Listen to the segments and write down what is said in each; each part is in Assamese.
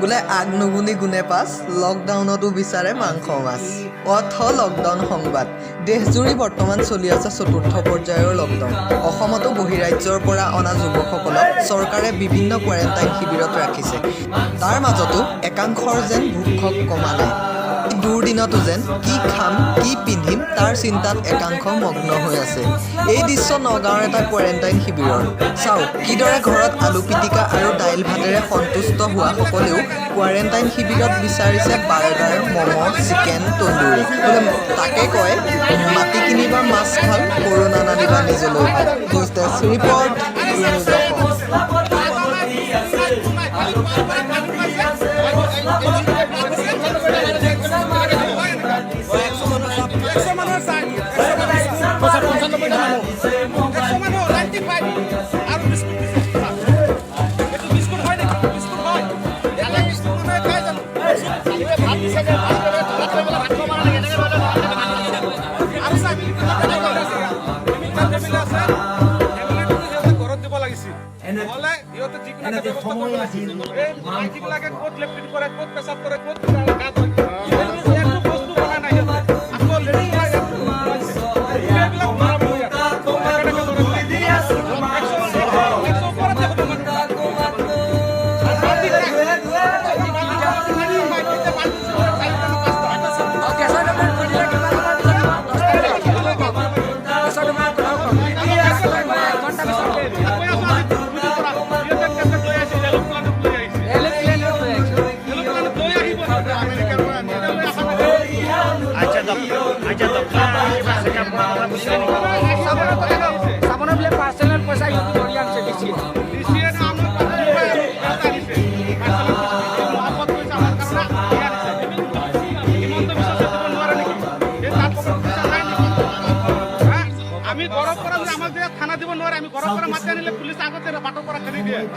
বোলে আগ নুগুনি গুণে পাছ লকডাউনতো বিচাৰে মাংস মাছ অথ লকডাউন সংবাদ দেশজুৰি বৰ্তমান চলি আছে চতুৰ্থ পৰ্যায়ৰ লকডাউন অসমতো বহিৰাজ্যৰ পৰা অনা যুৱকসকলক চৰকাৰে বিভিন্ন কোৱাৰেণ্টাইন শিবিৰত ৰাখিছে তাৰ মাজতো একাংশৰ যেন ভোক কমা নাই দুৰ্দিনতো যেন কি খাম কি পিন্ধিম তাৰ চিন্তাত একাংশ মগ্ন হৈ আছে এই দৃশ্য নগাঁৱৰ এটা কোৱাৰেণ্টাইন শিবিৰৰ চাওক কিদৰে ঘৰত আলু পিটিকা আৰু দাইল ভাতেৰে সন্তুষ্ট হোৱা সকলেও কোৱাৰেণ্টাইন শিবিৰত বিচাৰিছে বাৰ্গাৰ ম'ম' চিকেন তন্দুৰী তাকে কয় মাটি কিনিবা মাছ ভাল কৰোণা নানিবা নিজলৈ নিউজ ডেস্ক ৰিপৰ্ট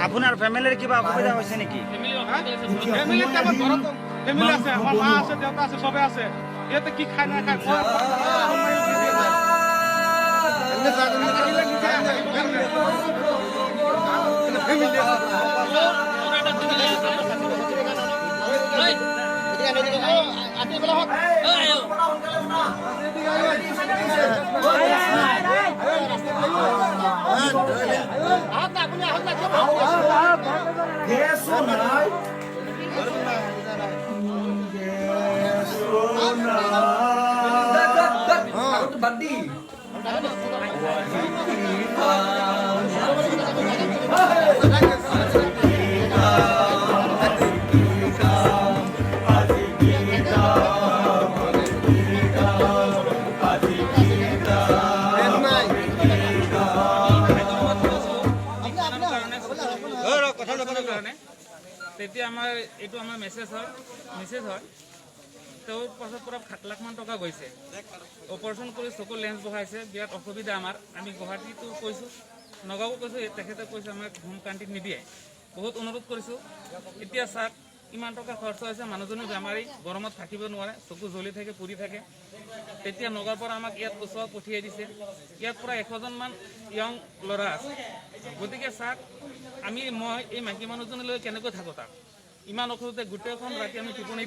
আপোনাৰ ফেমিলিৰ কিবা অসুবিধা হৈছে নেকি? ফেমিলি আছে, আমাৰ মা আছে, দেউতা আছে, চবে আছে। ইয়াতে কি খাই না খাই তেতিয়া আমাৰ এইটো আমাৰ মেছেজ হয় তেওঁৰ পাছত পৰা 7 লাখ মান টকা গৈছে অপাৰেশ্যন কৰি চকুৰ লেন্স বহাইছে বিৰাট অসুবিধা আমাৰ আমি গুৱাহাটীতো কৈছোঁ নগাঁও কৈছোঁ তেখেতে কৈছে আমাক হোম কাণ্ট্ৰিত নিদিয়ে বহুত অনুৰোধ কৰিছোঁ এতিয়া চাওক ইমান টকা খৰচ হৈছে মানুহজনো বেমাৰী গৰমত থাকিব নোৱাৰে চকু জ্বলি থাকে পুৰি থাকে তেতিয়া নগাঁৱৰ পৰা আমাক ইয়াত ওচৰত পঠিয়াই দিছে ইয়াত পৰা 100জন মান ইয়ং ল'ৰা আছে গতিকে চাওক মই এই মাইকী মানুহজনলৈ কেনেকৈ থাকোঁ তাক ইমান অসুবিধা গোটেইখন ৰাতি আমি টোপনি